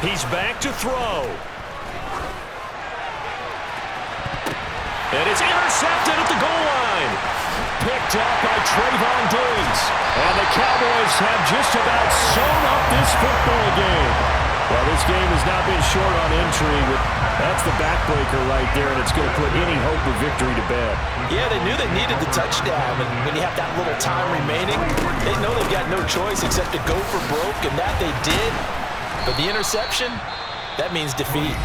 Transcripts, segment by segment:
He's back to throw. And it's intercepted at the goal line. Picked up by Trayvon Diggs. And the Cowboys have just about sewn up this football game. Well, this game has not been short on intrigue. That's the backbreaker right there, and it's going to put any hope of victory to bed. Yeah, they knew they needed the touchdown, and when you have that little time remaining, they know they've got no choice except to go for broke, and that they did. But the interception, that means defeat.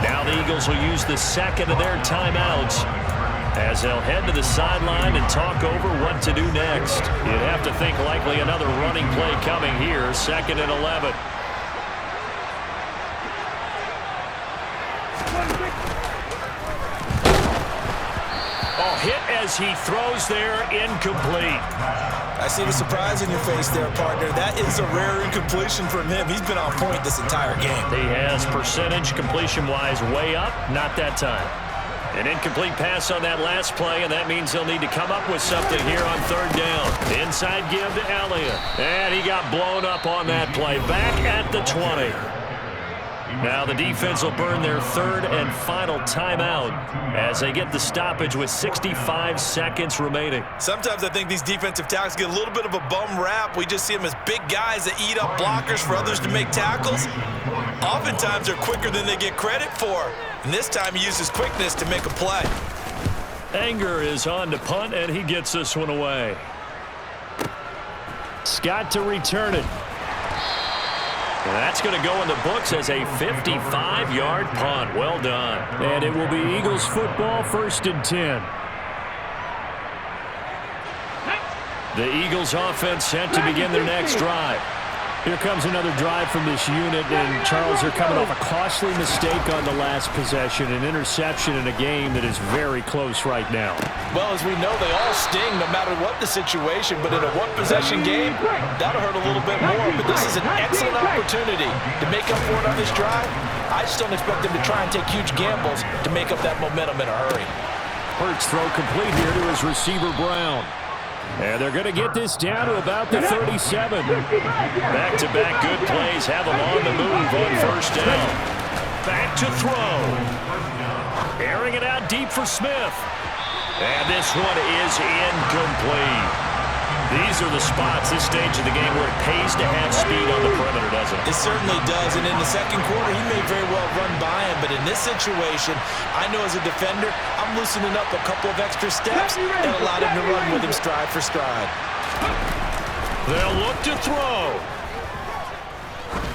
Now the Eagles will use the second of their timeouts as they'll head to the sideline and talk over what to do next. You'd have to think likely another running play coming here, 2nd and 11. Hit as he throws there, incomplete. I see the surprise in your face there, partner. That is a rare incompletion from him. He's been on point this entire game. He has percentage completion-wise way up, not that time. An incomplete pass on that last play, and that means they'll need to come up with something here on 3rd down. Inside give to Elliott. And he got blown up on that play. Back at the 20. Now the defense will burn their 3rd and final timeout as they get the stoppage with 65 seconds remaining. Sometimes I think these defensive tackles get a little bit of a bum rap. We just see them as big guys that eat up blockers for others to make tackles. Oftentimes they're quicker than they get credit for. And this time he uses quickness to make a play. Anger is on to punt, and he gets this one away. Scott to return it. And that's going to go in the books as a 55-yard punt. Well done. And it will be Eagles football, 1st and 10. The Eagles offense set to begin their next drive. Here comes another drive from this unit, and Charles, they're coming off a costly mistake on the last possession, an interception in a game that is very close right now. Well, as we know, they all sting no matter what the situation, but in a one-possession game, that'll hurt a little bit more, but this is an excellent opportunity to make up for it on this drive. I just don't expect them to try and take huge gambles to make up that momentum in a hurry. Hurts throw complete here to his receiver, Brown. And they're going to get this down to about the 37. Back-to-back good plays have them on the move on 1st down. Back to throw. Airing it out deep for Smith. And this one is incomplete. These are the spots, this stage of the game, where it pays to have speed on the perimeter, doesn't it? It certainly does, and in the 2nd quarter, he may very well run by him, but in this situation, I know as a defender, I'm loosening up a couple of extra steps and allowed him to run with him stride for stride. They'll look to throw.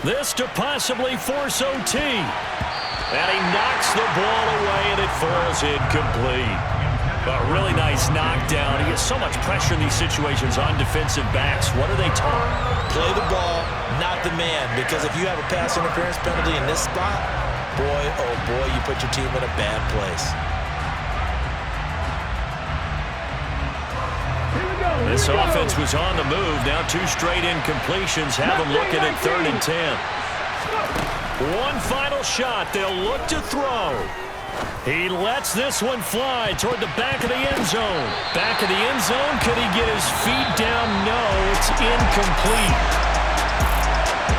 This to possibly force OT. And he knocks the ball away, and it falls incomplete. A really nice knockdown. He has so much pressure in these situations on defensive backs. What are they taught? Play the ball, not the man. Because if you have a pass interference penalty in this spot, boy, oh boy, you put your team in a bad place. This offense was on the move. Now 2 straight incompletions have them looking at 3rd and 10. One final shot. They'll look to throw. He lets this one fly toward the back of the end zone. Back of the end zone. Could he get his feet down? No, it's incomplete.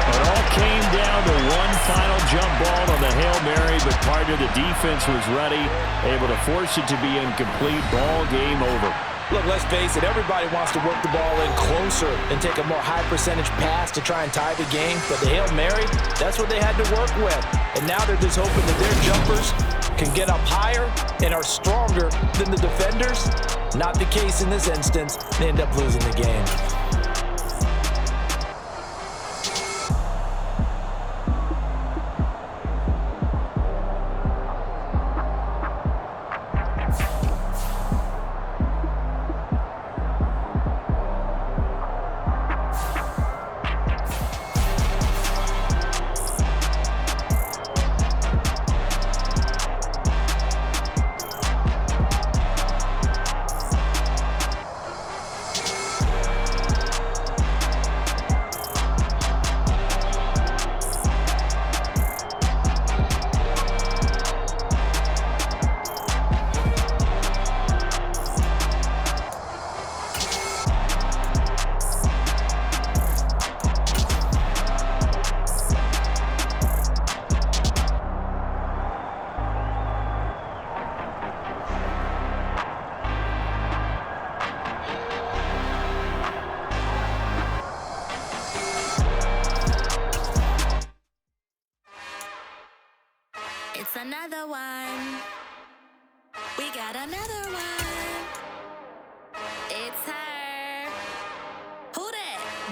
It all came down to one final jump ball on the Hail Mary, but partner, the defense was ready, able to force it to be incomplete. Ball game over. Look, let's face it, everybody wants to work the ball in closer and take a more high-percentage pass to try and tie the game. But the Hail Mary, that's what they had to work with. And now they're just hoping that their jumpers can get up higher and are stronger than the defenders. Not the case in this instance. They end up losing the game.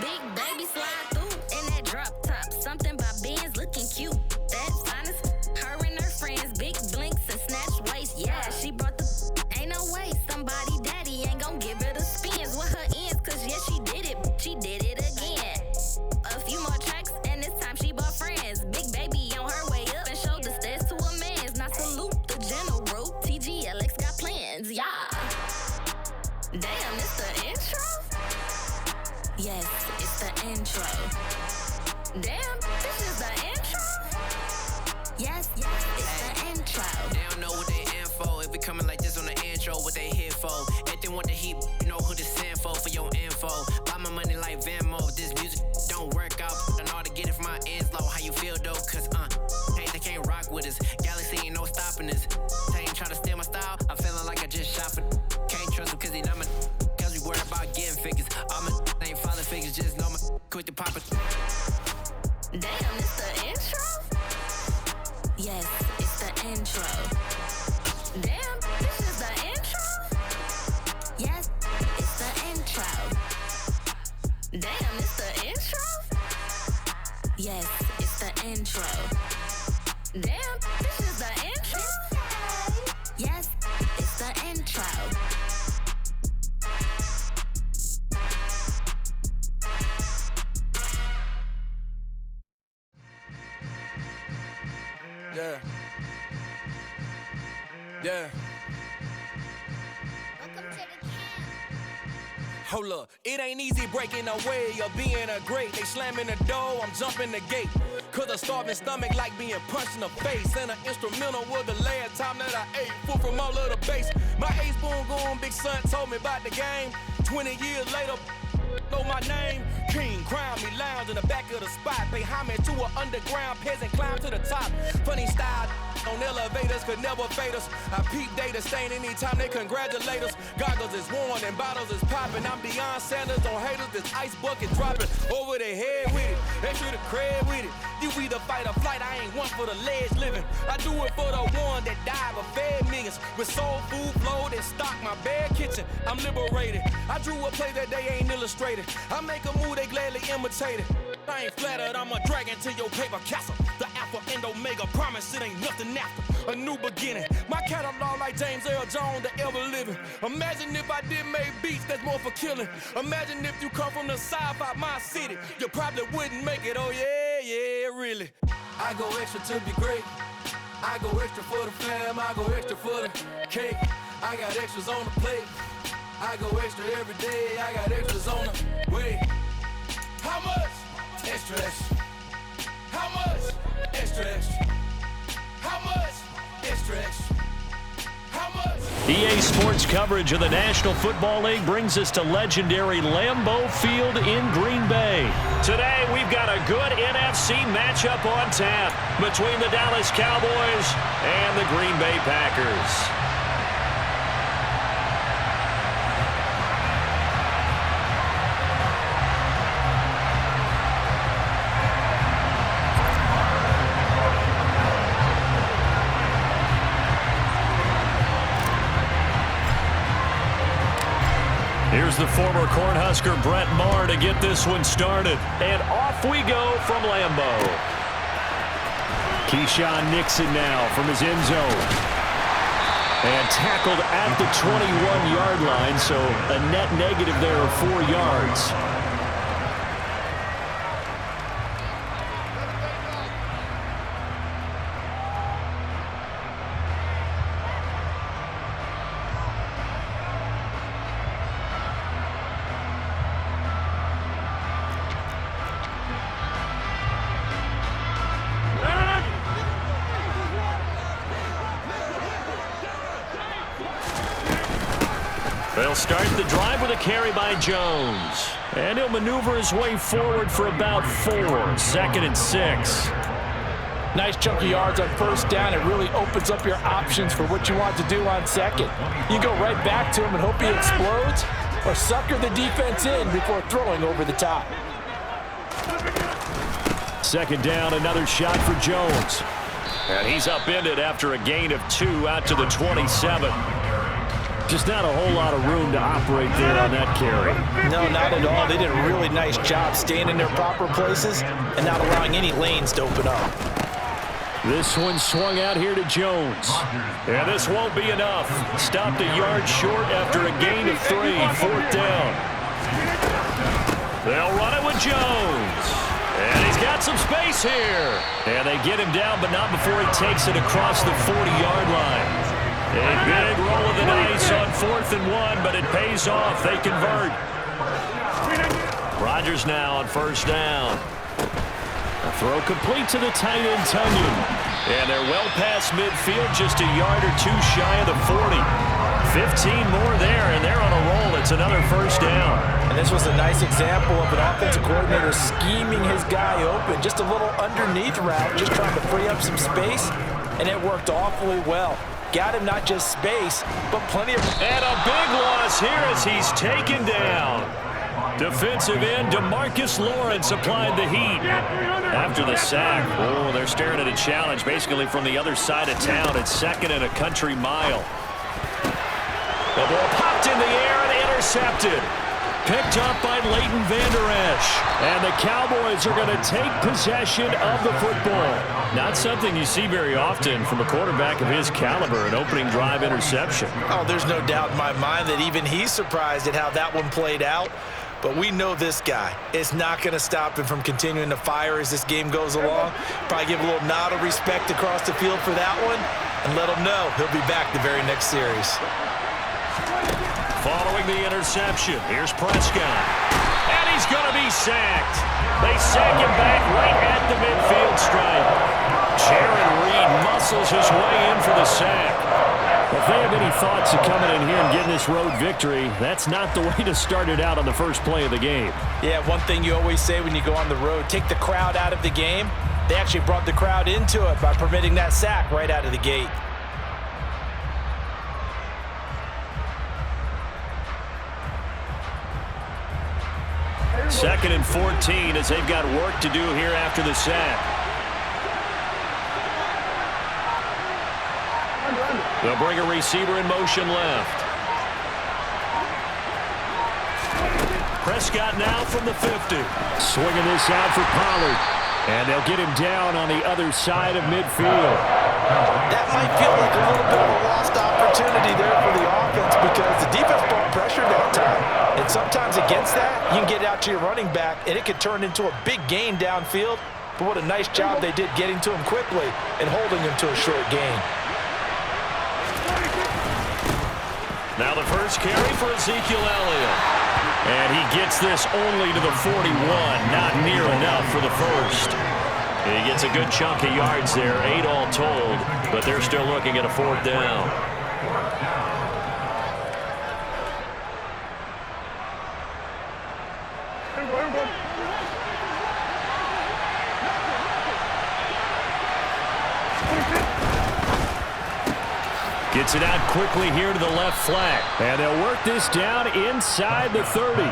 Big baby slide through in that drop top. Something by Benz looking cute. That finest. Her and her friends, big blinks and snatch waist. Yeah, she brought the. Ain't no way somebody daddy ain't gon' give her the spins with her ends. Cause yeah, she did it. She did it again. A few more tracks and this time she bought friends. Big baby on her way up and showed the stairs to a man's. Now salute the general. TGLX got plans, yeah. Damn, it's the intro? Yes, it's the intro. Damn, this is the intro? Yes, it's the intro. They don't know what they in for. It be coming like this on the intro, what they here for. If they want the heat, you know who to send for your info. Buy my money like Venmo. This music don't work out. I know how to get it from my ends low. How you feel though? Cause hey, they can't rock with us. Galaxy ain't no stopping us. They ain't trying to steal my style. I'm feeling like I just shot it. Can't trust them cause they not my. Cause we worried about getting figures. All my ain't father figures. Just know my quick to pop it. Damn, it's the intro? Yes, it's the intro. Damn, this is the intro? Yes, it's the intro. Damn, it's the intro? Yes, it's the intro. Damn, this is the intro? Yes, it's the intro. Yeah. Yeah. Welcome to the camp. Hold up, it ain't easy breaking away or being a great. They slamming the door, I'm jumping the gate. Cause a starving stomach like being punched in the face. And an instrumental was the last time that I ate. Food from all of the bass. My ace boom goon, big son told me about the game. 20 years later, know my name. King, crown me, lounge in the back of the spot. Pay homage to an underground peasant, climb to the top. Funny style on elevators could never fade us. I peep data stain anytime they congratulate us. Goggles is worn and bottles is popping. I'm Deion Sanders on haters, this ice bucket dropping over their head with it. Extra the cred with it. You either fight or flight, I ain't one for the ledge living. I do it for the one that died but fed millions. With soul food flowed and stock my bad kitchen. I'm liberated. I drew a play that they ain't illustrated. I make a move, they gladly imitate it. I ain't flattered, I'm a dragon to your paper castle. The alpha and omega, promise it ain't nothing after. A new beginning. My catalog like James Earl Jones, the ever living. Imagine if I did make beats that's more for killing. Imagine if you come from the south out my city. You probably wouldn't make it, oh yeah, really. I go extra to be great. I go extra for the fam, I go extra for the cake. I got extras on the plate. I go extra every day, I got extras on the way. How much? Extra, extra. How much? Extra, extra. How much? Extra, extra. How much? EA Sports coverage of the National Football League brings us to legendary Lambeau Field in Green Bay. Today, we've got a good NFC matchup on tap between the Dallas Cowboys and the Green Bay Packers. Here's the former Cornhusker Brett Maher to get this one started. And off we go from Lambeau. Keyshawn Nixon now from his end zone. And tackled at the 21-yard line, so a net negative there of 4 yards. They'll start the drive with a carry by Jones. And he'll maneuver his way forward for about 4. 2nd and 6. Nice chunky yards on first down. It really opens up your options for what you want to do on second. You go right back to him and hope he explodes, or sucker the defense in before throwing over the top. 2nd down, another shot for Jones. And he's upended after a gain of 2 out to the 27. Just not a whole lot of room to operate there on that carry. No, not at all. They did a really nice job staying in their proper places and not allowing any lanes to open up. This one swung out here to Jones. And this won't be enough. Stopped a yard short after a gain of 3. 4th down. They'll run it with Jones. And he's got some space here. And they get him down, but not before he takes it across the 40-yard line. A big roll of the dice on 4th and 1, but it pays off. They convert. Rodgers now on 1st down. A throw complete to the tight end, Tunyon. And they're well past midfield, just a yard or 2 shy of the 40. 15 more there, and they're on a roll. It's another 1st down. And this was a nice example of an offensive coordinator scheming his guy open. Just a little underneath route, just trying to free up some space, and it worked awfully well. Got him not just space, but plenty of... And a big loss here as he's taken down. Defensive end DeMarcus Lawrence applied the heat. After the sack, oh, they're staring at a challenge basically from the other side of town. It's 2nd and a country mile. The ball popped in the air and intercepted. Picked up by Leighton Vander Esch. And the Cowboys are going to take possession of the football. Not something you see very often from a quarterback of his caliber, an opening drive interception. Oh, there's no doubt in my mind that even he's surprised at how that one played out. But we know this guy is not going to stop him from continuing to fire as this game goes along. Probably give a little nod of respect across the field for that one and let him know he'll be back the very next series. Following the interception, here's Prescott. And he's going to be sacked. They sack him back right at the midfield stripe. Jaron Reed muscles his way in for the sack. If they have any thoughts of coming in here and getting this road victory, that's not the way to start it out on the first play of the game. Yeah, one thing you always say when you go on the road, take the crowd out of the game. They actually brought the crowd into it by permitting that sack right out of the gate. Second and 14 as they've got work to do here after the sack. They'll bring a receiver in motion left. Prescott now from the 50. Swinging this out for Pollard. And they'll get him down on the other side of midfield. That might feel like a little bit of a lost opportunity there for the offense because the defense brought pressure that time. And sometimes against that, you can get out to your running back, and it could turn into a big gain downfield. But what a nice job they did getting to him quickly and holding him to a short gain. Now the first carry for Ezekiel Elliott. And he gets this only to the 41. Not near enough for the first. He gets a good chunk of yards there, 8 all told, but they're still looking at a 4th down. Gets it out quickly here to the left flat. And they'll work this down inside the 30.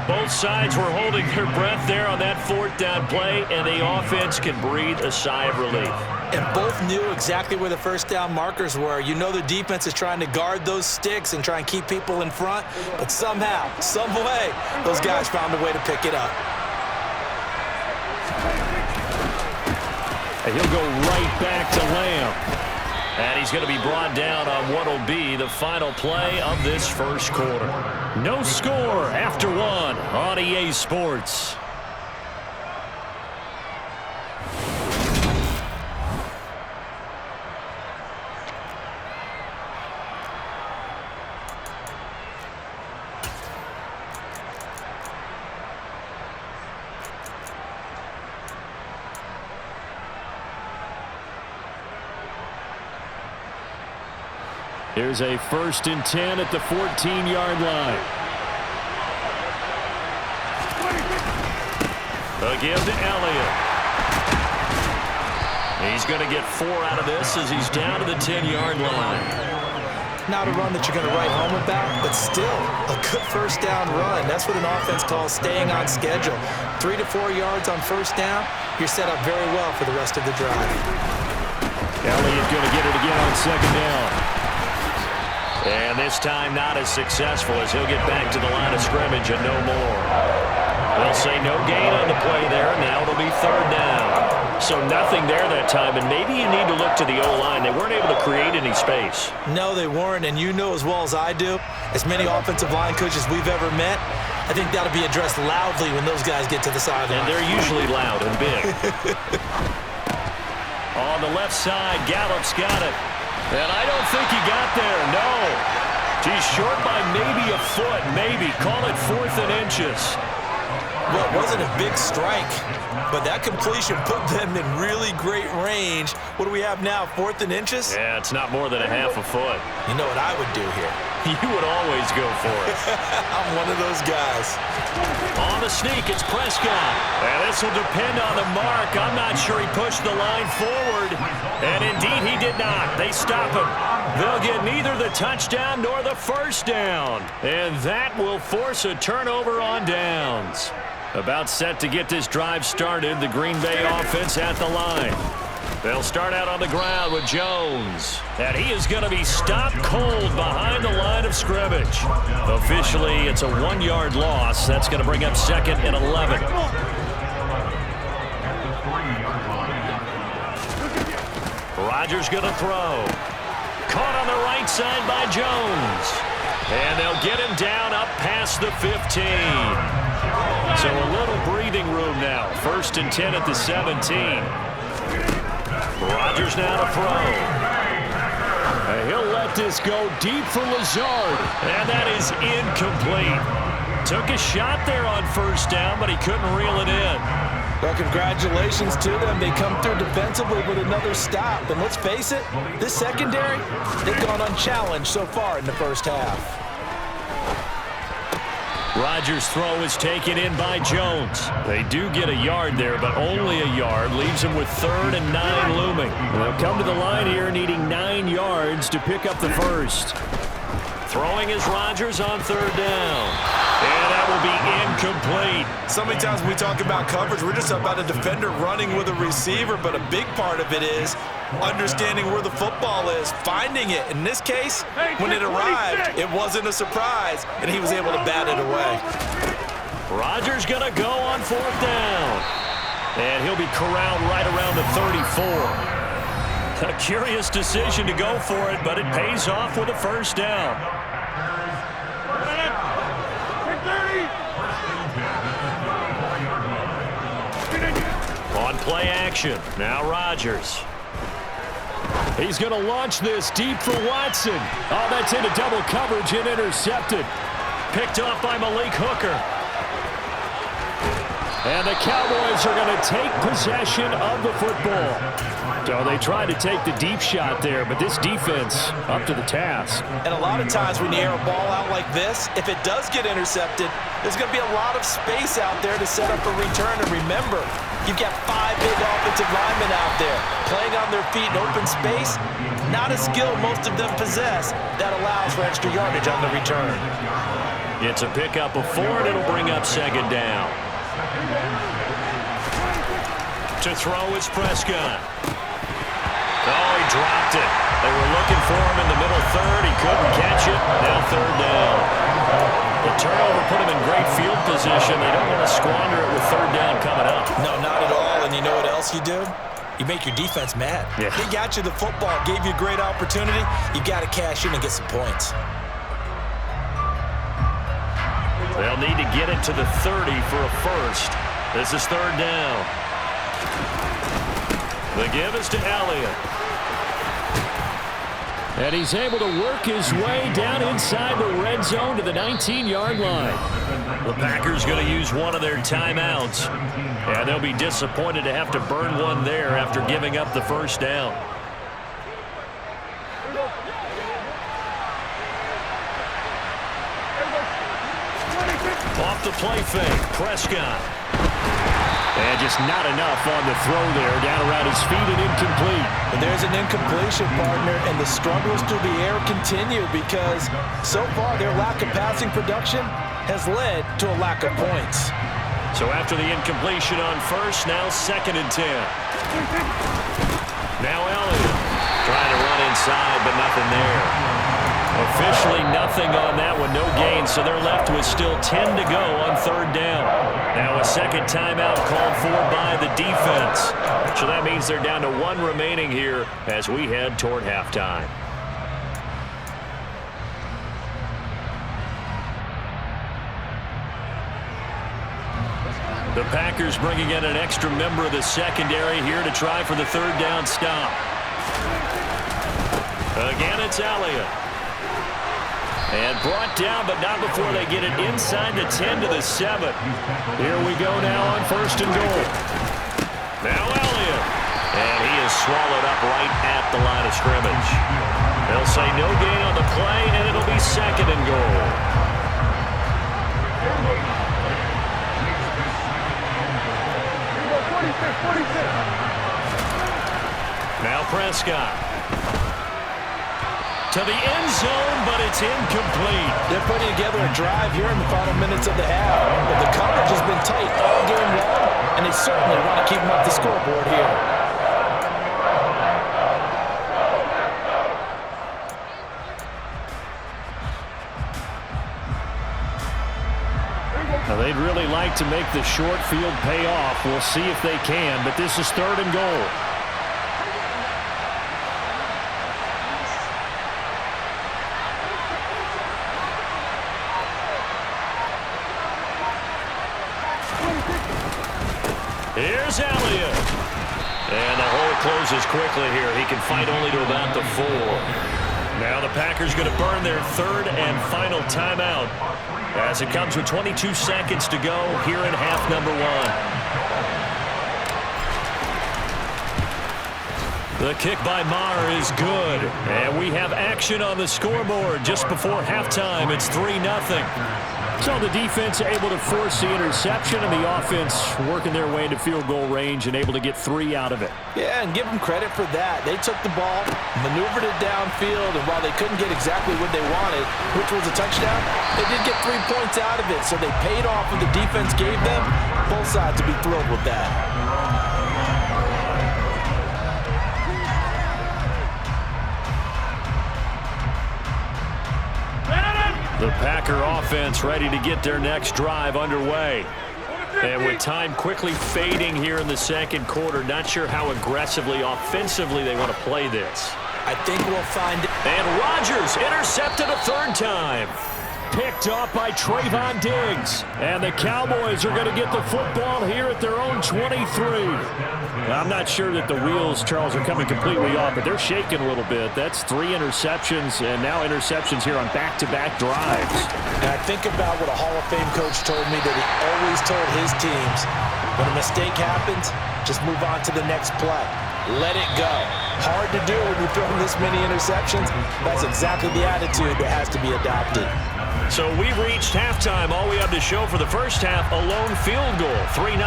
Both sides were holding their breath there on that 4th down play, and the offense can breathe a sigh of relief. And both knew exactly where the 1st down markers were. You know the defense is trying to guard those sticks and try and keep people in front, but somehow, some way, those guys found a way to pick it up. And he'll go right back to Lamb. And he's going to be brought down on what will be the final play of this first quarter. No score after 1 on EA Sports. Here's a 1st and 10 at the 14-yard line. Again to Elliott. He's going to get 4 out of this as he's down to the 10-yard line. Not a run that you're going to write home about, but still a good 1st down run. That's what an offense calls staying on schedule. 3 to 4 yards on 1st down, you're set up very well for the rest of the drive. Elliott going to get it again on 2nd down. And this time not as successful as he'll get back to the line of scrimmage and no more. They'll say no gain on the play there. Now it'll be third down. So nothing there that time, and maybe you need to look to the O-line. They weren't able to create any space. No, they weren't, and you know as well as I do, as many offensive line coaches we've ever met, I think that'll be addressed loudly when those guys get to the sideline. And they're usually loud and big. On the left side, Gallup's got it. And I don't think he got there, no. He's short by maybe a foot, maybe. Call it 4th and inches. Well, it wasn't a big strike, but that completion put them in really great range. What do we have now, 4th and inches? Yeah, it's not more than a half a foot. You know what I would do here? You would always go for it. I'm one of those guys. On the sneak, it's Prescott. And this will depend on the mark. I'm not sure he pushed the line forward. And indeed, he did not. They stop him. They'll get neither the touchdown nor the first down. And that will force a turnover on downs. About set to get this drive started, the Green Bay offense at the line. They'll start out on the ground with Jones. And he is going to be stopped cold behind the line of scrimmage. Officially, it's a 1-yard loss. That's going to bring up 2nd and 11. Rodgers going to throw. Caught on the right side by Jones. And they'll get him down up past the 15. So a little breathing room now. 1st and 10 at the 17. Rodgers now to throw. And he'll let this go deep for Lazard. And that is incomplete. Took a shot there on 1st down, but he couldn't reel it in. Well, congratulations to them. They come through defensively with another stop. And let's face it, this secondary, they've gone unchallenged so far in the first half. Rodgers' throw is taken in by Jones. They do get a yard there, but only a yard. Leaves him with 3rd and 9 looming. They'll come to the line here needing 9 yards to pick up the first. Throwing is Rodgers on 3rd down. And that will be incomplete. So many times when we talk about coverage, we're just about a defender running with a receiver, but a big part of it is understanding where the football is, finding it. In this case, when it arrived, it wasn't a surprise, and he was able to bat it away. Rodgers going to go on 4th down. And he'll be corralled right around the 34. A curious decision to go for it, but it pays off with a first down. On play action, now Rodgers. He's going to launch this deep for Watson. Oh, that's into double coverage and intercepted. Picked off by Malik Hooker. And the Cowboys are going to take possession of the football. So they tried to take the deep shot there, but this defense up to the task. And a lot of times when you air a ball out like this, if it does get intercepted, there's going to be a lot of space out there to set up a return. And remember, you've got 5 big offensive linemen out there playing on their feet in open space. Not a skill most of them possess that allows for extra yardage on the return. It's a pickup of 4, and it'll bring up 2nd down. To throw is Prescott. Oh, he dropped it. They were looking for him in the middle 3rd. He couldn't catch it. Now 3rd down. The turnover put him in great field position. They don't want to squander it with 3rd down coming up. No, not at all. And you know what else you do? You make your defense mad. Yeah. They got you the football, gave you a great opportunity. You got to cash in and get some points. They'll need to get it to the 30 for a first. This is 3rd down. The give is to Elliott. And he's able to work his way down inside the red zone to the 19-yard line. The Packers going to use one of their timeouts. And they'll be disappointed to have to burn one there after giving up the first down. Off the play fake, Prescott. And just not enough on the throw there, down around his feet and incomplete. And there's an incompletion, partner, and the struggles through the air continue because so far their lack of passing production has led to a lack of points. So after the incompletion on first, now 2nd and 10. Now Elliott trying to run inside, but nothing there. Officially nothing on that one, no gain, so they're left with still 10 to go on third down. Now a second timeout called for by the defense. So that means they're down to 1 remaining here as we head toward halftime. The Packers bringing in an extra member of the secondary here to try for the third down stop. Again, it's Elliott. And brought down, but not before they get it inside the 10 to the 7. Here we go now on first and goal. Now Elliott. And he is swallowed up right at the line of scrimmage. They'll say no gain on the play, and it'll be second and goal. Now Prescott. To the end zone, but it's incomplete. They're putting together a drive here in the final minutes of the half. But the coverage has been tight all game long, and they certainly want to keep them off the scoreboard here. Now they'd really like to make the short field pay off. We'll see if they can, but this is third and goal. Here's Elliott. And the hole closes quickly here. He can fight only to about the 4. Now the Packers going to burn their third and final timeout as it comes with 22 seconds to go here in half number 1. The kick by Maher is good. And we have action on the scoreboard just before halftime. It's 3-0. So the defense able to force the interception, and the offense working their way into field goal range and able to get 3 out of it. Yeah, and give them credit for that. They took the ball, maneuvered it downfield, and while they couldn't get exactly what they wanted, which was a touchdown, they did get 3 points out of it. So they paid off what the defense gave them. Both sides to be thrilled with that. The Packer offense ready to get their next drive underway. And with time quickly fading here in the second quarter, not sure how aggressively, offensively they want to play this. I think we'll find it. And Rodgers intercepted a third time. Picked off by Trayvon Diggs. And the Cowboys are going to get the football here at their own 23. I'm not sure that the wheels, Charles, are coming completely off, but they're shaking a little bit. That's 3 interceptions, and now interceptions here on back-to-back drives. And I think about what a Hall of Fame coach told me that he always told his teams, when a mistake happens, just move on to the next play. Let it go. Hard to do when you're throwing this many interceptions. That's exactly the attitude that has to be adopted. So we've reached halftime. All we have to show for the first half, a lone field goal. 3-0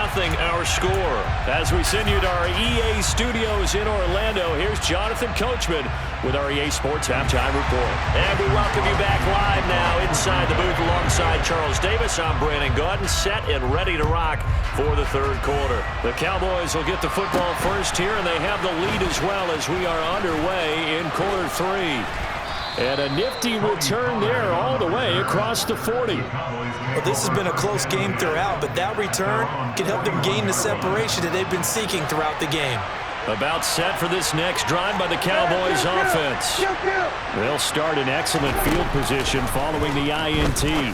our score. As we send you to our EA studios in Orlando, here's Jonathan Coachman with our EA Sports Halftime Report. And we welcome you back live now inside the booth alongside Charles Davis. I'm Brandon Gaudin, set and ready to rock for the third quarter. The Cowboys will get the football first here, and they have the lead as well as we are underway in quarter 3. And a nifty return there all the way across the 40. Well, this has been a close game throughout, but that return can help them gain the separation that they've been seeking throughout the game. About set for this next drive by the Cowboys offense. They'll start in excellent field position following the INT.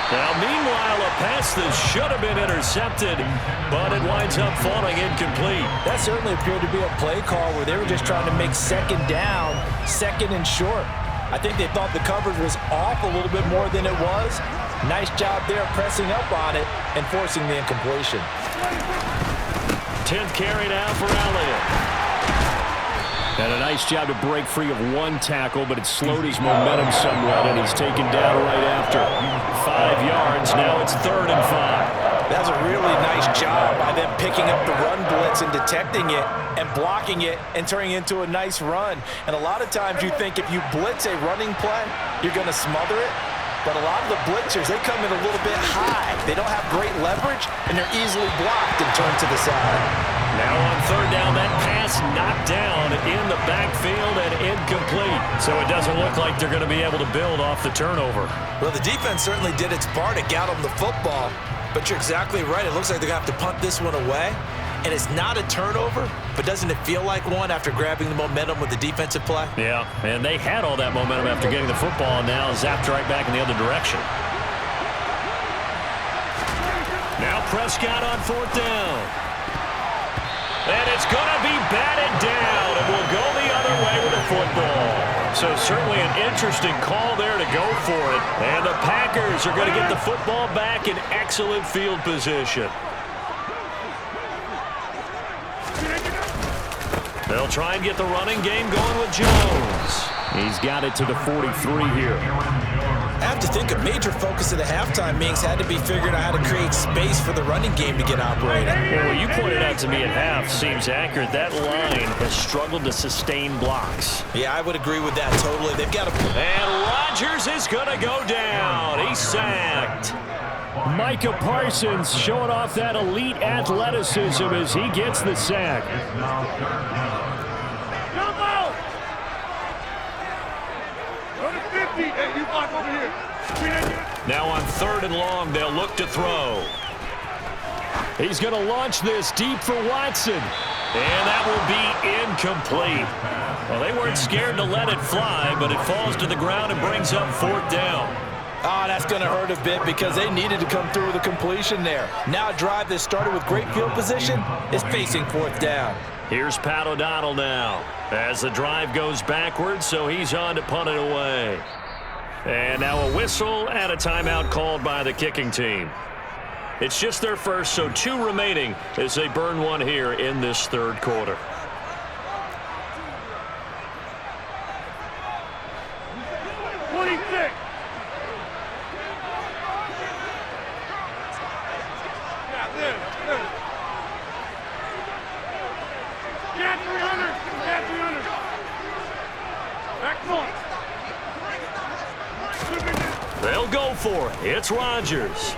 Now, meanwhile, a pass that should have been intercepted, but it winds up falling incomplete. That certainly appeared to be a play call where they were just trying to make second down, second and short. I think they thought the coverage was off a little bit more than it was. Nice job there pressing up on it and forcing the incompletion. 10th carry now for Elliott. And a nice job to break free of 1 tackle, but it slowed his momentum somewhat, and he's taken down right after. 5 yards, now it's 3rd and 5. That was a really nice job by them picking up the run blitz and detecting it and blocking it and turning it into a nice run. And a lot of times you think if you blitz a running play, you're going to smother it. But a lot of the blitzers, they come in a little bit high. They don't have great leverage, and they're easily blocked and turned to the side. Now on third down, that pass knocked down in the backfield and incomplete. So it doesn't look like they're going to be able to build off the turnover. Well, the defense certainly did its part to get them the football, but you're exactly right. It looks like they're going to have to punt this one away. And it's not a turnover, but doesn't it feel like one after grabbing the momentum with the defensive play? Yeah, and they had all that momentum after getting the football, and now zapped right back in the other direction. Now Prescott on fourth down. And it's going to be batted down, and will go the other way with the football. So certainly an interesting call there to go for it. And the Packers are going to get the football back in excellent field position. They'll try and get the running game going with Jones. He's got it to the 43 here. I have to think a major focus of the halftime meetings had to be figuring out how to create space for the running game to get operating. Well, what you pointed out to me at half seems accurate. That line has struggled to sustain blocks. Yeah, I would agree with that totally. They've got to... And Rodgers is going to go down. He's sacked. Micah Parsons showing off that elite athleticism as he gets the sack. Now on third and long, they'll look to throw. He's going to launch this deep for Watson. And that will be incomplete. Well, they weren't scared to let it fly, but it falls to the ground and brings up fourth down. Oh, that's going to hurt a bit because they needed to come through with a completion there. Now a drive that started with great field position is facing fourth down. Here's Pat O'Donnell now as the drive goes backwards, so he's on to punt it away. And now a whistle and a timeout called by the kicking team. It's just their first, so 2 remaining as they burn one here in this third quarter. They'll go for it. It's Rodgers.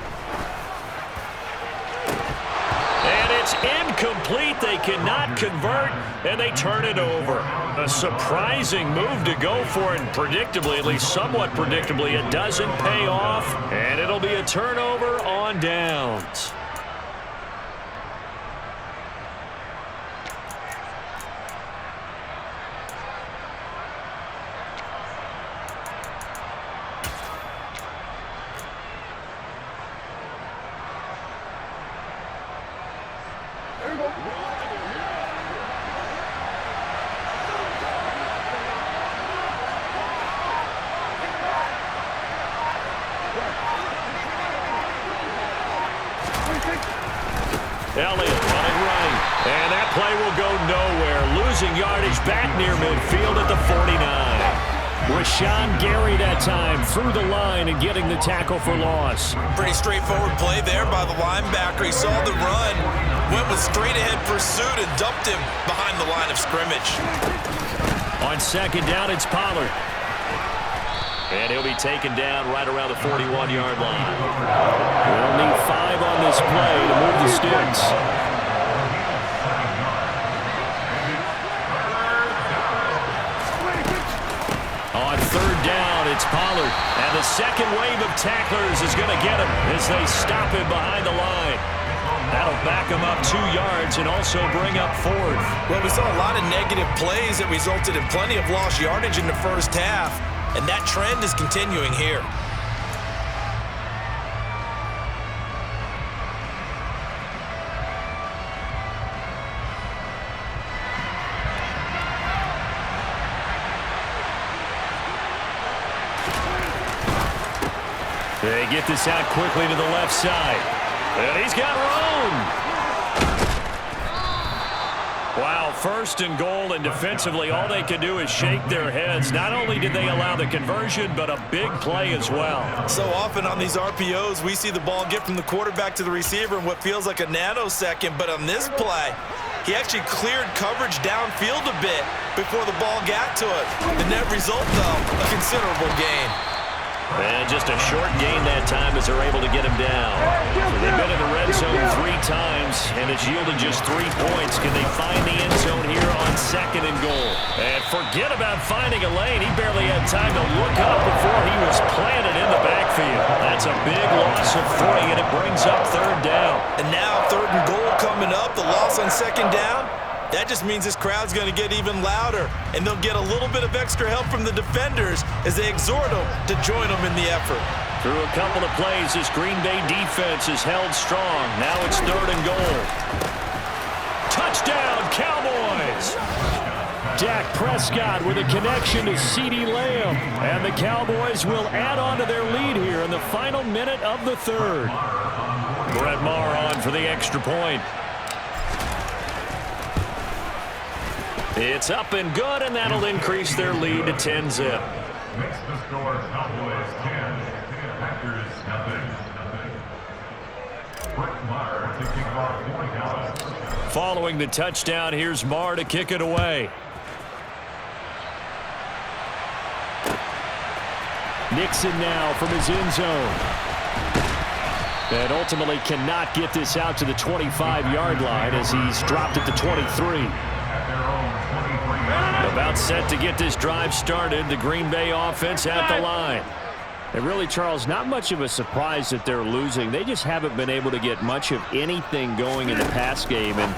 And it's incomplete. They cannot convert, and they turn it over. A surprising move to go for it, and predictably, at least somewhat predictably, it doesn't pay off, and it'll be a turnover on downs. Elliott running right. And that play will go nowhere. Losing yardage back near midfield at the 49. Rashawn Gary that time through the line and getting the tackle for loss. Pretty straightforward play there by the linebacker. He saw the run, went with straight-ahead pursuit, and dumped him behind the line of scrimmage. On second down, it's Pollard. And he'll be taken down right around the 41-yard line. We'll need 5 on this play to move the sticks. On third down, it's Pollard. And the second wave of tacklers is going to get him as they stop him behind the line. That'll back him up 2 yards and also bring up fourth. Well, we saw a lot of negative plays that resulted in plenty of lost yardage in the first half. And that trend is continuing here. They get this out quickly to the left side. And he's got room. Wow, first and goal, and defensively all they can do is shake their heads. Not only did they allow the conversion, but a big play as well. So often on these RPOs, we see the ball get from the quarterback to the receiver in what feels like a nanosecond, but on this play, he actually cleared coverage downfield a bit before the ball got to it. The net result, though, a considerable gain. And just a short gain that time as they're able to get him down. They've been in the red zone 3 times, and it's yielded just 3 points. Can they find the end zone here on 2nd and goal? And forget about finding a lane. He barely had time to look up before he was planted in the backfield. That's a big loss of 3, and it brings up 3rd down. And now 3rd and goal coming up, the loss on 2nd down. That just means this crowd's going to get even louder, and they'll get a little bit of extra help from the defenders as they exhort them to join them in the effort. Through a couple of plays, this Green Bay defense is held strong. Now it's 3rd and goal. Touchdown, Cowboys! Dak Prescott with a connection to CeeDee Lamb. And the Cowboys will add on to their lead here in the final minute of the 3rd. Brett Maher on for the extra point. It's up and good, and that'll increase their lead to 10-zip. Makes the score Cowboys 10, Packers nothing. Brett Maher to kick off 40 yards. Following the touchdown, here's Maher to kick it away. Nixon now from his end zone. And ultimately cannot get this out to the 25-yard line as he's dropped it to 23. About set to get this drive started. The Green Bay offense at the line. And really, Charles, not much of a surprise that they're losing. They just haven't been able to get much of anything going in the pass game. And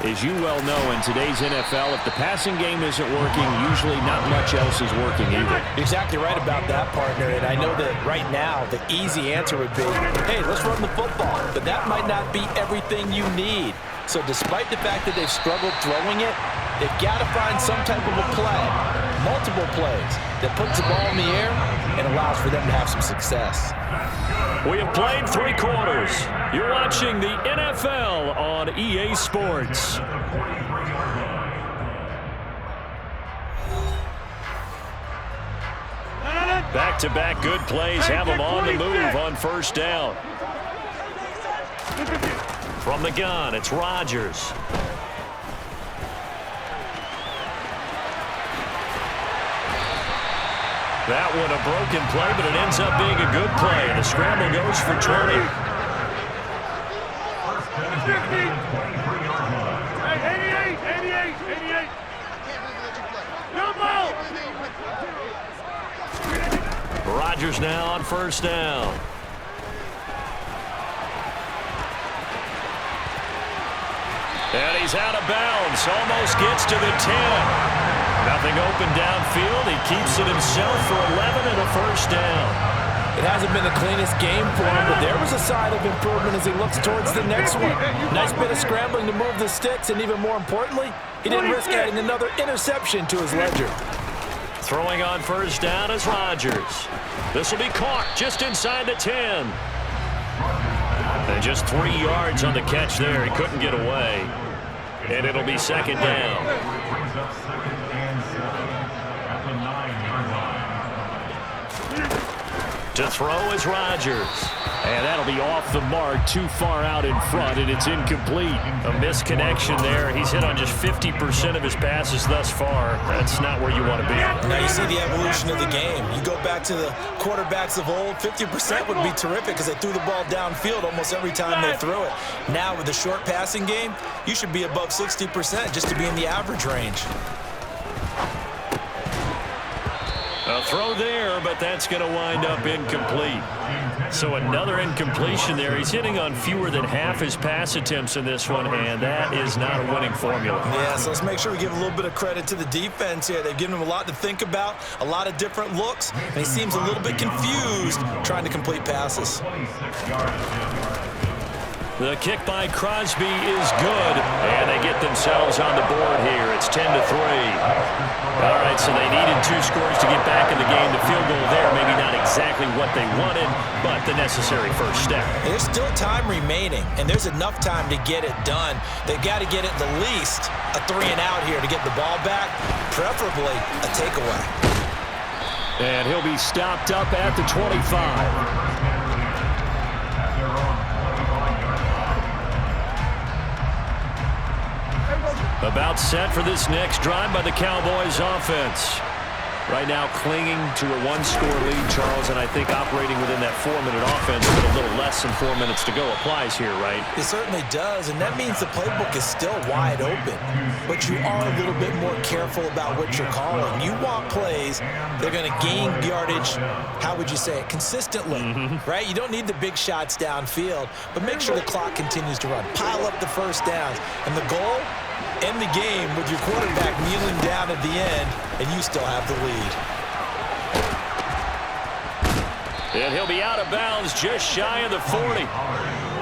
as you well know, in today's NFL, if the passing game isn't working, usually not much else is working either. You're exactly right about that, partner. And I know that right now the easy answer would be, hey, let's run the football. But that might not be everything you need. So despite the fact that they've struggled throwing it, they've got to find some type of a play, multiple plays, that puts the ball in the air and allows for them to have some success. We have played 3 quarters. You're watching the NFL on EA Sports. Back-to-back good plays have them on the move on 1st down. From the gun, it's Rodgers. That one a broken play, but it ends up being a good play. And the scramble goes for 20. 88. Rodgers now on 1st down. And he's out of bounds. Almost gets to the 10. Nothing open downfield. He keeps it himself for 11 and a 1st down. It hasn't been the cleanest game for him, but there was a sign of improvement as he looks towards the next one. Nice bit of scrambling to move the sticks, and even more importantly, he didn't risk adding another interception to his ledger. Throwing on 1st down is Rodgers. This will be caught just inside the 10. And just 3 yards on the catch there. He couldn't get away. And it'll be 2nd down. To throw is Rodgers. And that'll be off the mark, too far out in front, and it's incomplete. A misconnection there. He's hit on just 50% of his passes thus far. That's not where you want to be. Now you see the evolution of the game. You go back to the quarterbacks of old, 50% would be terrific because they threw the ball downfield almost every time they threw it. Now with the short passing game, you should be above 60% just to be in the average range. A throw there, but that's going to wind up incomplete. So another incompletion there. He's hitting on fewer than half his pass attempts in this one, and that is not a winning formula. Yeah, so let's make sure we give a little bit of credit to the defense here. They've given him a lot to think about, a lot of different looks, and he seems a little bit confused trying to complete passes. The kick by Crosby is good, and they get themselves on the board here. It's 10-3. All right, so they needed 2 scores to get back in the game. The field goal there, maybe not exactly what they wanted, but the necessary first step. There's still time remaining, and there's enough time to get it done. They've got to get it the least a 3-and-out here to get the ball back, preferably a takeaway. And he'll be stopped up at the 25. About set for this next drive by the Cowboys offense. Right now clinging to a one-score lead, Charles, and I think operating within that 4-minute offense with a little less than 4 minutes to go applies here, right? It certainly does, and that means the playbook is still wide open. But you are a little bit more careful about what you're calling. You want plays they're going to gain yardage, how would you say it, consistently, right? You don't need the big shots downfield, but make sure the clock continues to run. Pile up the first downs, and the goal, end the game with your quarterback kneeling down at the end, and you still have the lead. And he'll be out of bounds just shy of the 40.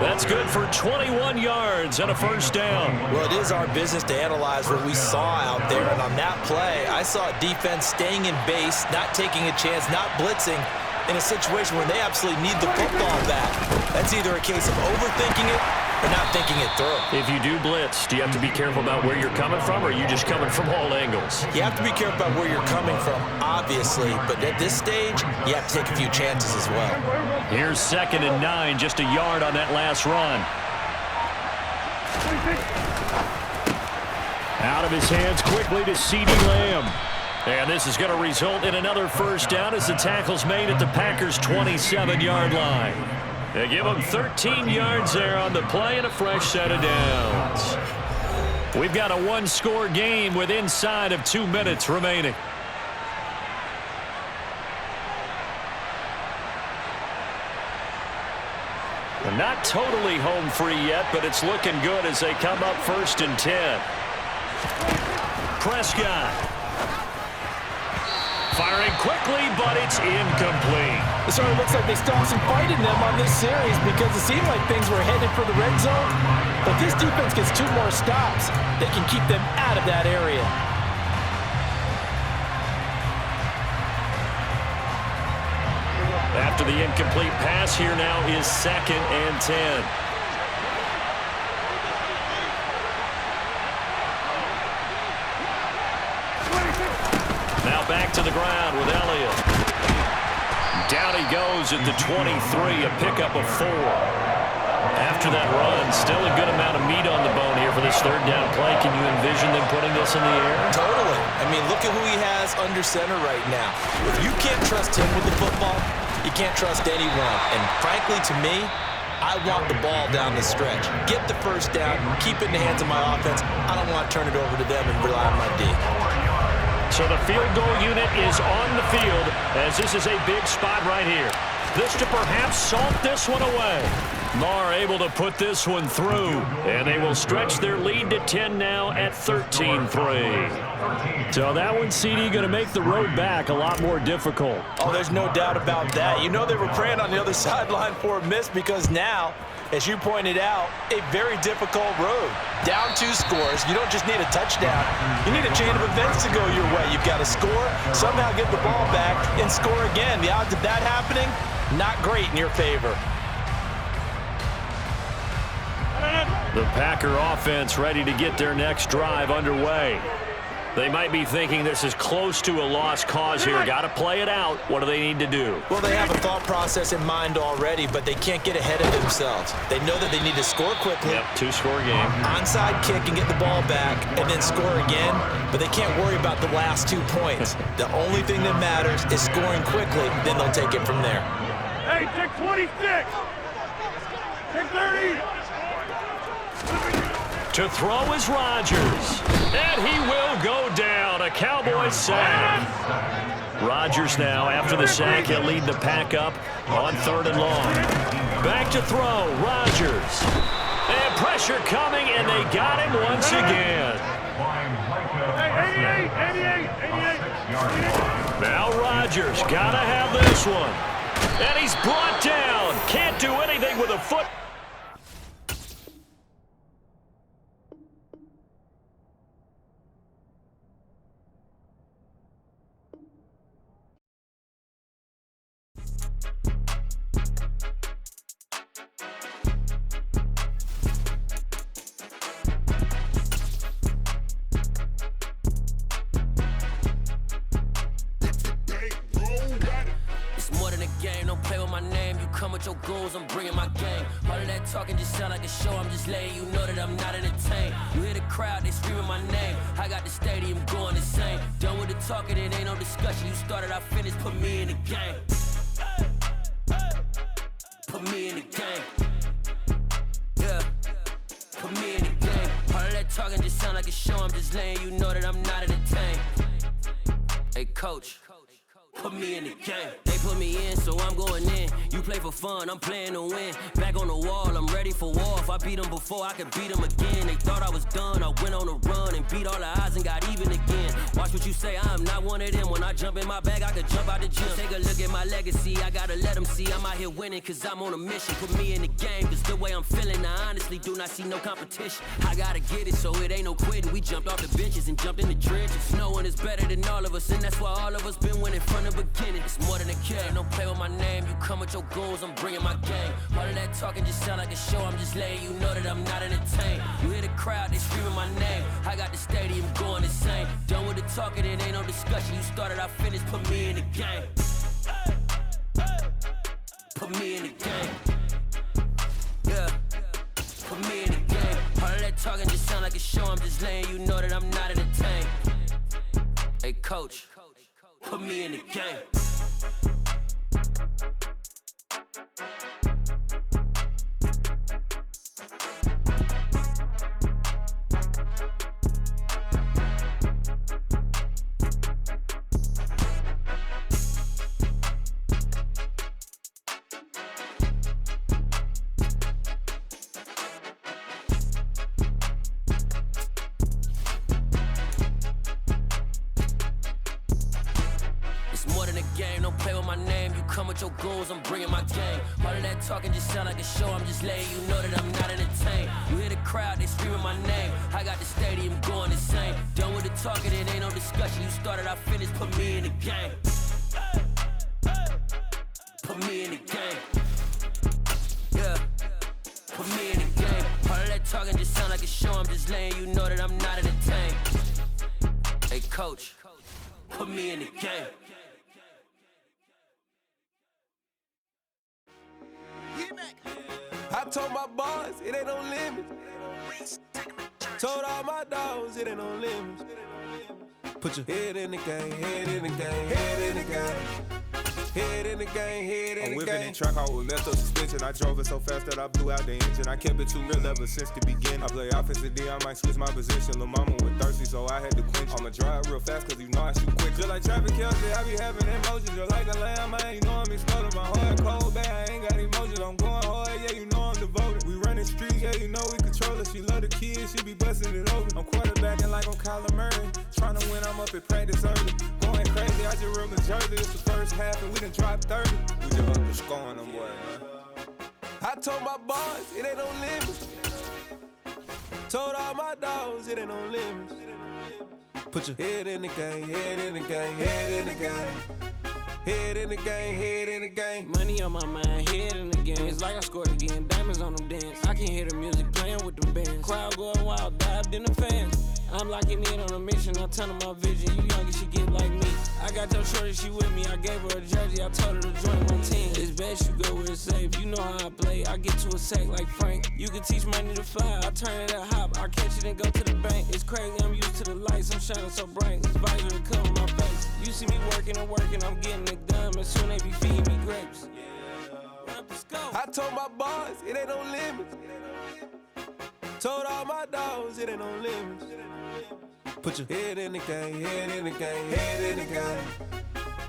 That's good for 21 yards and a first down. Well, it is our business to analyze what we saw out there, and on that play, I saw a defense staying in base, not taking a chance, not blitzing, in a situation where they absolutely need the football back. That's either a case of overthinking it or not thinking it through. If you do blitz, do you have to be careful about where you're coming from, or are you just coming from all angles? You have to be careful about where you're coming from, obviously, but at this stage, you have to take a few chances as well. Here's 2nd and 9, just a yard on that last run. Out of his hands quickly to CeeDee Lamb. And this is going to result in another first down as the tackle's made at the Packers' 27-yard line. They give them 13 yards there on the play and a fresh set of downs. We've got a one-score game with inside of 2 minutes remaining. They're not totally home free yet, but it's looking good as they come up 1st and 10. Prescott. Firing quickly, but it's incomplete. It sort of looks like they still have some fight in them on this series because it seemed like things were headed for the red zone. But if this defense gets 2 more stops, they can keep them out of that area. After the incomplete pass, here now is 2nd and 10. Now back to the ground with Elliott. Down he goes at the 23, a pickup of 4. After that run, still a good amount of meat on the bone here for this 3rd down play. Can you envision them putting this in the air? Totally. I mean, look at who he has under center right now. If you can't trust him with the football, you can't trust anyone. And frankly, to me, I want the ball down the stretch. Get the first down, keep it in the hands of my offense. I don't want to turn it over to them and rely on my D. So the field goal unit is on the field as this is a big spot right here. This to perhaps salt this one away. Marr able to put this one through, and they will stretch their lead to 10 now at 13-3. So that one, CD, going to make the road back a lot more difficult. Oh, there's no doubt about that. You know they were praying on the other sideline for a miss because now, as you pointed out, a very difficult road. Down 2 scores. You don't just need a touchdown. You need a chain of events to go your way. You've got to score, somehow get the ball back, and score again. The odds of that happening, not great in your favor. The Packer offense ready to get their next drive underway. They might be thinking this is close to a lost cause here. Got to play it out. What do they need to do? Well, they have a thought process in mind already, but they can't get ahead of themselves. They know that they need to score quickly. Yep, 2-score game. Onside kick and get the ball back and then score again, but they can't worry about the last 2 points. The only thing that matters is scoring quickly, then they'll take it from there. Hey, take 26! Take 30! To throw is Rodgers. And he will go down. A Cowboys sack. Rodgers now, after the sack, he'll lead the pack up on 3rd and long. Back to throw. Rodgers. And pressure coming, and they got him once again. Hey, 88! Now Rodgers got to have this one. And he's brought down. Can't do anything with a foot. my name, you come with your goons, I'm bringing my gang. All of that talking just sound like a show, I'm just letting you know that I'm not entertained. You hear the crowd, they screaming my name. I got the stadium going insane. Done with the talking, it ain't no discussion. You started, I finished, put me in the game. Put me in the game. Yeah, put me in the game. All of that talking just sound like a show, I'm just letting you know that I'm not entertained. Hey, coach, put me in the game. They put me in, so I'm going in. You play for fun, I'm playing to win. Back on the wall, I'm ready for war. If I beat them before, I could beat them again. They thought I was done, I went on a run and beat all the odds and got even again. Watch what you say, I'm not one of them. When I jump in my bag, I could jump out the gym. Take a look at my legacy, I gotta let them see I'm out here winning, cause I'm on a mission. Put me in the game, cause the way I'm feeling, I honestly do not see no competition. I gotta get it, so it ain't no quitting. We jumped off the benches and jumped in the trenches. No one is better than all of us, and that's why all of us been winning from the beginning. It's more than a game, don't play with my name. You come with your goons, I'm bringing my gang. All of that talking just sound like a show, I'm just letting you know that I'm not entertained. You hear the crowd, they screaming my name. I got the stadium going insane. Done with the talking, it ain't no discussion. You started, I finished, put me in the game. Put me in the game. Yeah, put me in the game. All of that talking just sound like a show, I'm just letting you know that I'm not entertained. Hey, coach, put me in the game. Your goals, I'm bringing my game. All of that talking just sound like a show, I'm just letting you know that I'm not entertained. You hear the crowd, they screaming my name. I got the stadium going insane. Done with the talking, it ain't no discussion. You started, I finished, put me in the game. Put me in the game. Yeah, put me in the game. All of that talking just sound like a show, I'm just letting you know that I'm not entertained. Hey, coach, put me in the game. I told my boys, it ain't no limits. Told all my dogs, it ain't no limits. Put your head in the game, head in the game, head in the game. Head in the game, head in the game. I'm whipping in track, I was messed up suspension. I drove it so fast that I blew out the engine. I kept it too real ever since the beginning. I play offensive D, I might switch my position. Lil' mama was thirsty, so I had to quench. I'ma drive real fast, cause you know I shoot quick. Just like traffic Kelsey, I be having emotions. Just like a lamb, I ain't know I'm exploding. My heart cold, bad, I ain't got emotions. I'm going hard, yeah, you know I'm devoted. We running streets, yeah, you know we control it. She love the kids, she be busting it over. I'm quarterbacking like I'm Kyler Murray. Trying to win, I'm up at practice early. Going crazy, I just real the jersey. It's the first half and we done dropped 30. We just up to scoring them, boy, man. I told my boys, it ain't no limits. Told all my dogs, it ain't no limits. Put your head in the game, head in the game, head in the game. Head in the game, head in the game. Money on my mind, head in the game. It's like I scored again, diamonds on them dance. I can hear the music playing with the bands. Crowd going wild, dived in the fans. I'm locking in on a mission, I turn on my vision. You young and she get like me. I got your shorty, she with me. I gave her a jersey, I told her to join my team. It's best you go where it's safe. You know how I play, I get to a sack like Frank. You can teach money to fly, I turn it at hop. I catch it and go to the bank. It's crazy, I'm used to the lights, I'm shining so bright. This visor to come on my face. You see me working and working, I'm getting it done. And soon they be feeding me grapes. I told my boys, it ain't no limits. Told all my dogs, it ain't no limits. Put your head in the game, head in the game, head in the game.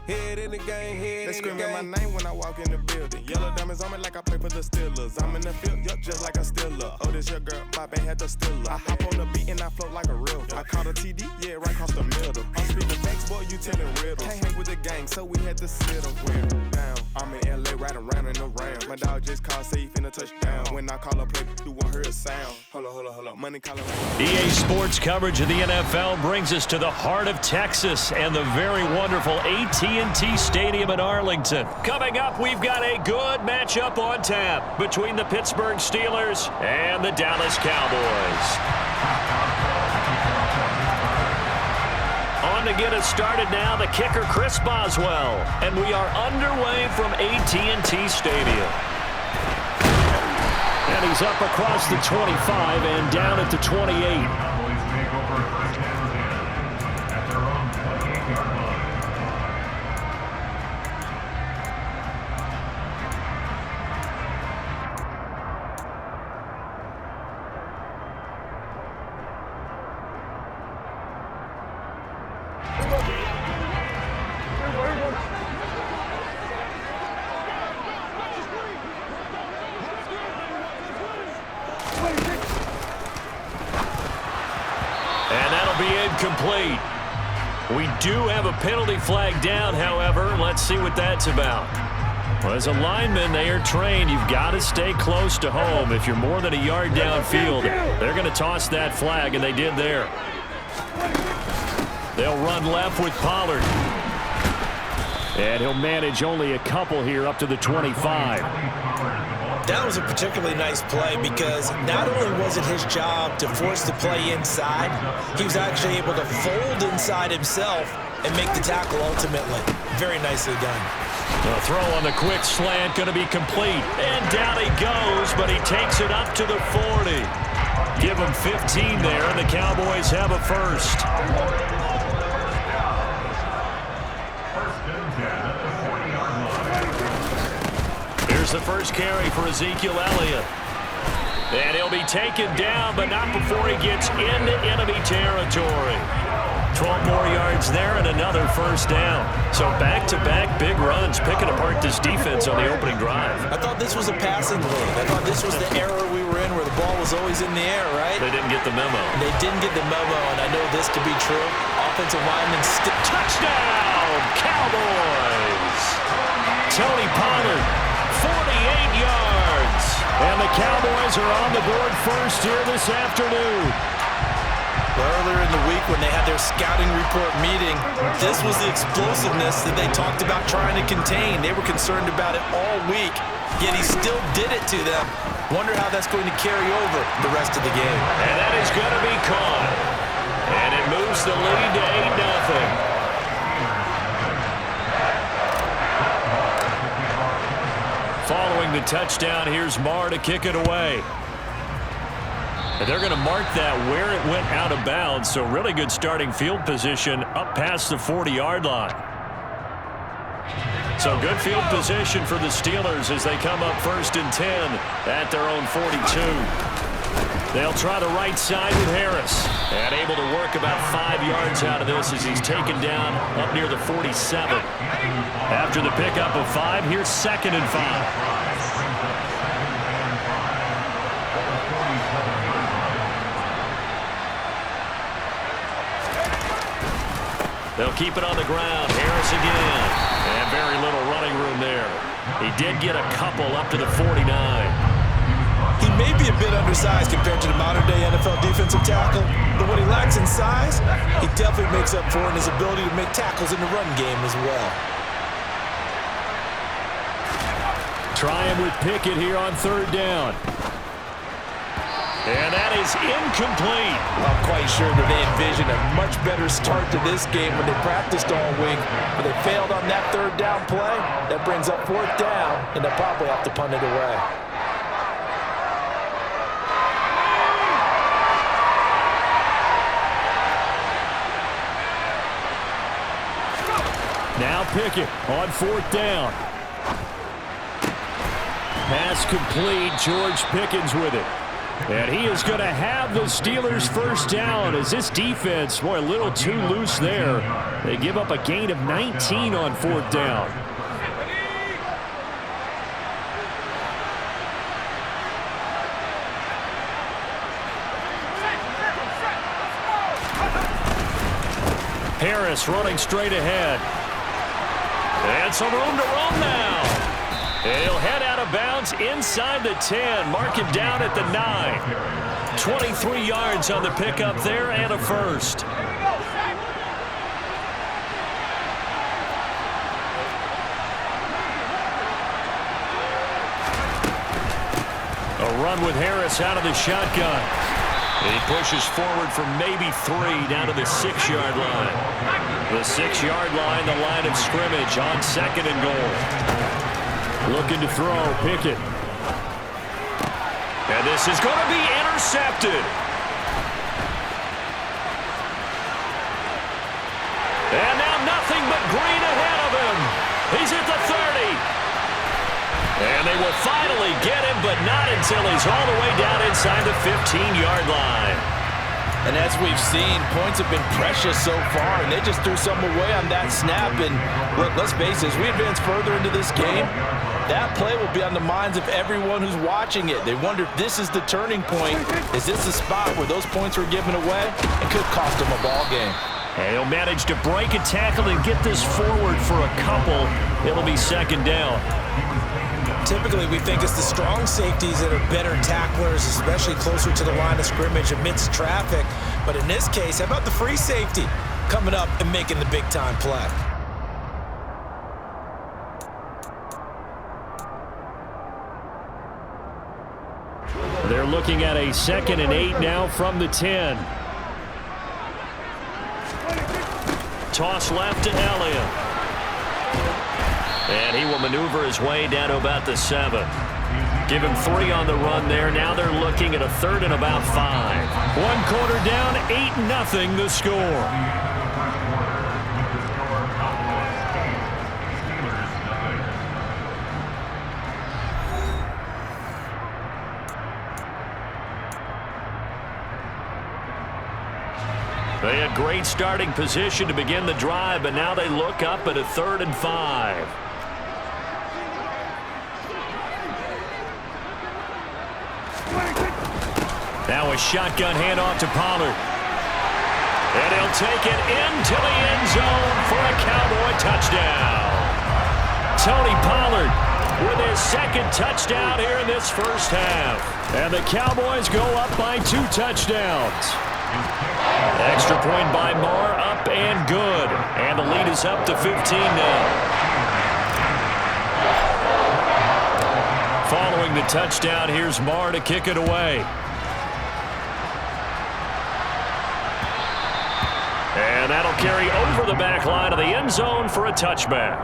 Head in the game, head in the game. They screaming my name when I walk in the building. Yellow diamonds on me like I play for the Steelers. I'm in the field, yup, just like a Steeler. Oh, this your girl, my band had the Steeler. I hop on the beat and I float like a real. I caught a TD, yeah, right across the middle. I'm speaking facts, boy, you telling riddles. Can't hang with the gang, so we had to sit them down. I'm in LA, riding around in the Rams. My dog just called, say he finna touchdown. When I call a play, you won't hear a sound. Hold on, money calling. EA Sports coverage of the NFL brings us to the heart of Texas and the very wonderful AT&T Stadium in Arlington. Coming up, we've got a good matchup on tap between the Pittsburgh Steelers and the Dallas Cowboys. On to get us started now, the kicker, Chris Boswell. And we are underway from AT&T Stadium. And he's up across the 25 and down at the 28. Complete. We do have a penalty flag down, however. Let's see what that's about. Well, as a lineman, they are trained. You've got to stay close to home. If you're more than a yard downfield, they're going to toss that flag, and they did there. They'll run left with Pollard. And he'll manage only a couple here up to the 25. That was a particularly nice play because not only was it his job to force the play inside, he was actually able to fold inside himself and make the tackle ultimately. Very nicely done. The throw on the quick slant going to be complete. And down he goes, but he takes it up to the 40. Give him 15 there, and the Cowboys have a first. The first carry for Ezekiel Elliott. And he'll be taken down, but not before he gets into enemy territory. 12 more yards there and another first down. So back-to-back big runs, picking apart this defense on the opening drive. I thought this was a passing league. I thought this was the era we were in where the ball was always in the air, right? They didn't get the memo. They didn't get the memo, and I know this to be true. Offensive linemen touchdown, Cowboys! Tony Pollard. 48 yards. And the Cowboys are on the board first here this afternoon. Earlier in the week when they had their scouting report meeting, this was the explosiveness that they talked about trying to contain. They were concerned about it all week, yet he still did it to them. Wonder how that's going to carry over the rest of the game. And that is going to be caught. And it moves the lead to 8-0. Following the touchdown, here's Marr to kick it away. And they're going to mark that where it went out of bounds, so really good starting field position up past the 40-yard line. So good field position for the Steelers as they come up 1st and 10 at their own 42. They'll try the right side with Harris. And able to work about 5 yards out of this as he's taken down up near the 47. After the pickup of 5, here's 2nd and 5. They'll keep it on the ground. Harris again. And very little running room there. He did get a couple up to the 49. He may be a bit undersized compared to the modern-day NFL defensive tackle, but what he lacks in size, he definitely makes up for in his ability to make tackles in the run game as well. Trying with Pickett here on 3rd down. And that is incomplete. I'm quite sure that they envisioned a much better start to this game when they practiced all week, but they failed on that 3rd down play. That brings up 4th down, and they'll probably have to punt it away. Now Pickett on 4th down. Pass complete. George Pickens with it. And he is going to have the Steelers' first down as this defense, boy, a little too loose there. They give up a gain of 19 on 4th down. Harris running straight ahead. And some room to run now. And he'll head out of bounds inside the 10. Mark him down at the 9. 23 yards on the pickup there and a first. A run with Harris out of the shotgun. And he pushes forward for maybe 3 down to the 6-yard line. The 6-yard line, the line of scrimmage on 2nd and goal. Looking to throw, Pickett. And this is going to be intercepted. And now nothing but green ahead of him. He's at the 30. And they will finally get him, but not until he's all the way down inside the 15-yard line. And as we've seen, points have been precious so far, and they just threw some away on that snap. And look, let's face it, as we advance further into this game, that play will be on the minds of everyone who's watching it. They wonder if this is the turning point. Is this the spot where those points were given away? It could cost them a ball game. And he'll manage to break a tackle and get this forward for a couple. It'll be 2nd down. Typically, we think it's the strong safeties that are better tacklers, especially closer to the line of scrimmage amidst traffic. But in this case, how about the free safety coming up and making the big-time play? They're looking at a 2nd and 8 now from the 10. Toss left to Elliott. And he will maneuver his way down to about the 7. Give him 3 on the run there. Now they're looking at a 3rd and about 5. 1 quarter down, 8-0 the score. They had great starting position to begin the drive, but now they look up at a 3rd and 5. Now a shotgun handoff to Pollard. And he'll take it into the end zone for a Cowboy touchdown. Tony Pollard with his 2nd touchdown here in this first half. And the Cowboys go up by 2 touchdowns. Extra point by Marr, up and good. And the lead is up to 15 now. Following the touchdown, here's Marr to kick it away. And that'll carry over the back line of the end zone for a touchback.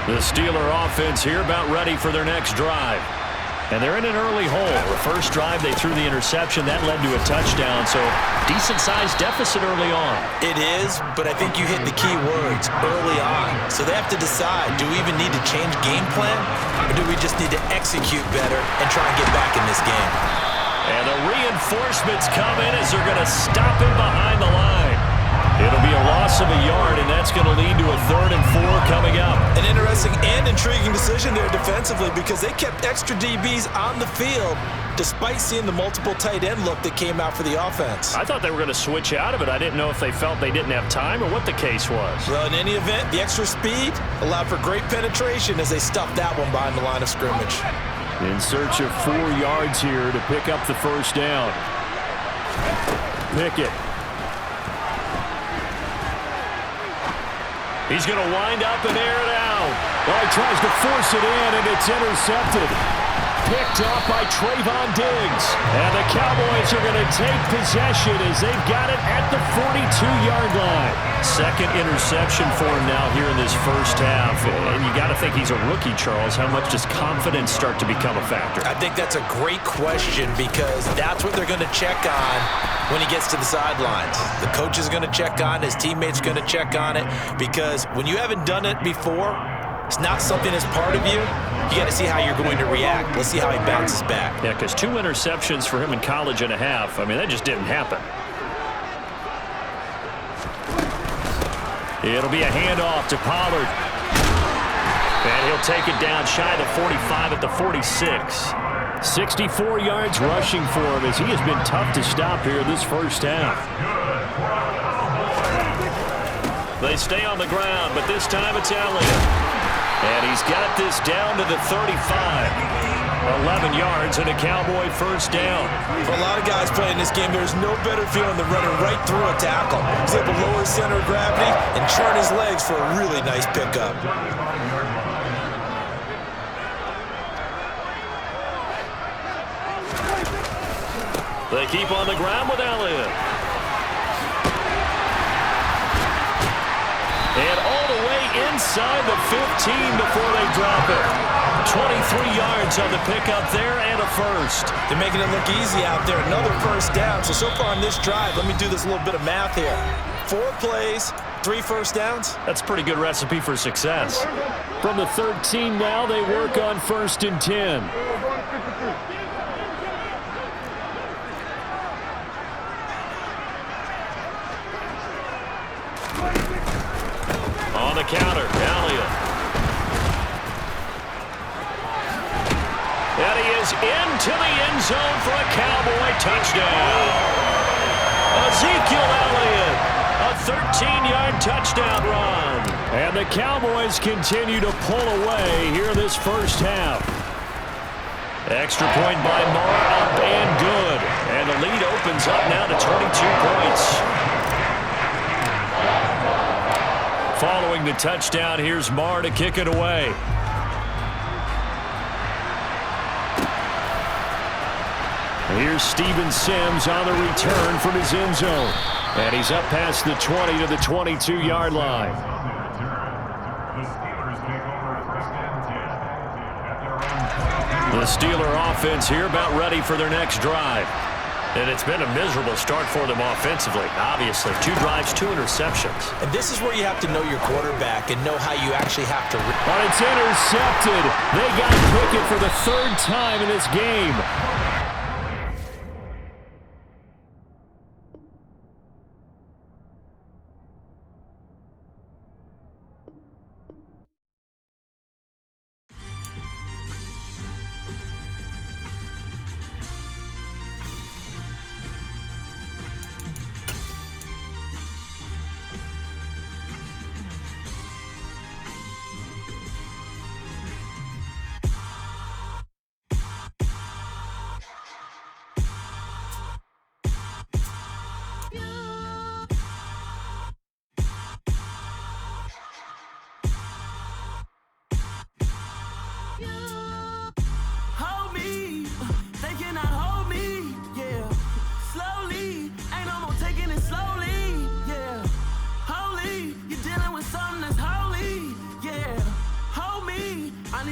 The Steeler offense here about ready for their next drive. And they're in an early hole. The first drive, they threw the interception. That led to a touchdown, so decent-sized deficit early on. It is, but I think you hit the key words, early on. So they have to decide, do we even need to change game plan, or do we just need to execute better and try and get back in this game? And the reinforcements come in as they're going to stop him behind the line. It'll be a loss of a yard, and that's going to lead to a 3rd and 4 coming up. An interesting and intriguing decision there defensively because they kept extra DBs on the field despite seeing the multiple tight end look that came out for the offense. I thought they were going to switch out of it. I didn't know if they felt they didn't have time or what the case was. Well, in any event, the extra speed allowed for great penetration as they stuffed that one behind the line of scrimmage. In search of 4 yards here to pick up the first down. Pickett. He's going to wind up and air it out. Well, he tries to force it in, and it's intercepted. Picked off by Trayvon Diggs. And the Cowboys are going to take possession as they've got it at the 42-yard line. 2nd interception for him now here in this first half. And you got to think he's a rookie, Charles. How much does confidence start to become a factor? I think that's a great question because that's what they're going to check on when he gets to the sidelines. The coach is going to check on, his teammates going to check on it because when you haven't done it before, it's not something that's part of you. You got to see how you're going to react. Let's see how he bounces back. Yeah, because 2 interceptions for him in college and a half. I mean, that just didn't happen. It'll be a handoff to Pollard. And he'll take it down shy of the 45 at the 46. 64 yards rushing for him as he has been tough to stop here this first half. They stay on the ground, but this time it's Elliott. And he's got this down to the 35. 11 yards and a Cowboy first down. For a lot of guys playing this game, there's no better feeling than running right through a tackle. He's able to lower his center of gravity and churn his legs for a really nice pickup. They keep on the ground with Elliott. And all the way inside the 15 before they drop it. 23 yards on the pickup there and a first. They're making it look easy out there. Another first down. So far on this drive, let me do this little bit of math here. 4 plays, 3 first downs. That's a pretty good recipe for success. From the 13 now, they work on 1st and 10. On the counter, Elliott. And he is into the end zone for a Cowboy touchdown. Ezekiel Elliott, a 13-yard touchdown run. And the Cowboys continue to pull away here this first half. Extra point by Marr, up and good. And the lead opens up now to 22 points. Following the touchdown, here's Marr to kick it away. Here's Steven Sims on the return from his end zone. And he's up past the 20 to the 22-yard line. The Steeler offense here about ready for their next drive. And it's been a miserable start for them offensively, obviously. 2 drives, 2 interceptions. And this is where you have to know your quarterback and know how you actually have to... But it's intercepted. They got Pickett for the 3rd time in this game.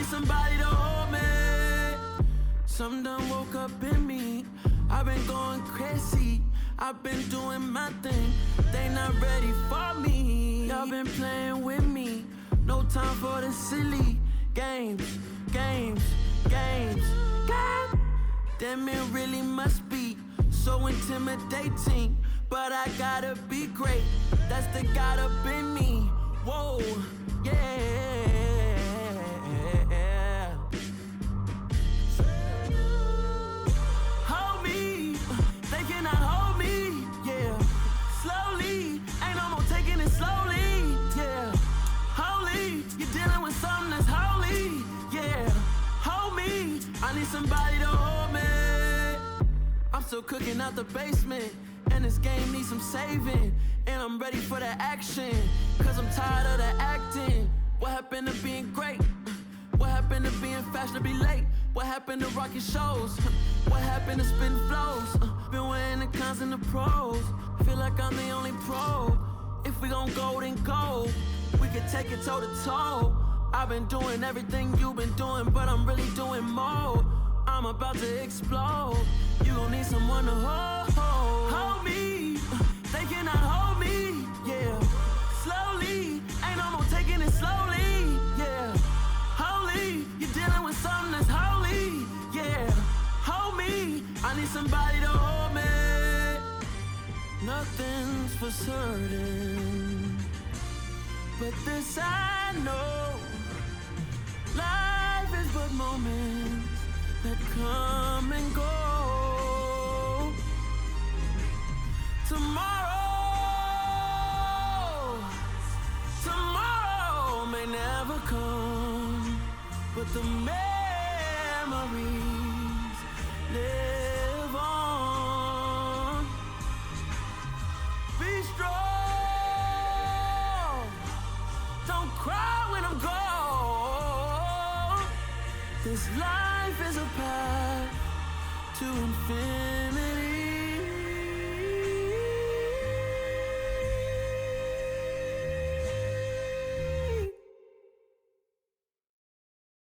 Somebody to hold me. Something done woke up in me. I've been going crazy. I've been doing my thing. They not ready for me. Y'all been playing with me. No time for the silly games. God damn, it really must be so intimidating. But I gotta be great. That's the God up in me. Whoa, yeah. I need somebody to hold me. I'm still cooking out the basement, and this game needs some saving. And I'm ready for the action, cause I'm tired of the acting. What happened to being great? What happened to being fashionably late? What happened to rocking shows? What happened to spitting flows? Been wearing the cons and the pros. Feel like I'm the only pro. If we gon' go, then go. We can take it toe to toe. I've been doing everything you've been doing, but I'm really doing more. I'm about to explode. You gon' need someone to hold me. They cannot hold me, yeah. Slowly, ain't no more taking it slowly, yeah. Holy, you're dealing with something that's holy, yeah. Hold me, I need somebody to hold me. Nothing's for certain, but this I know. Life is but moments that come and go. Tomorrow may never come, but the memories live on. Be strong, don't cry when I'm gone. This life is a path to infinity.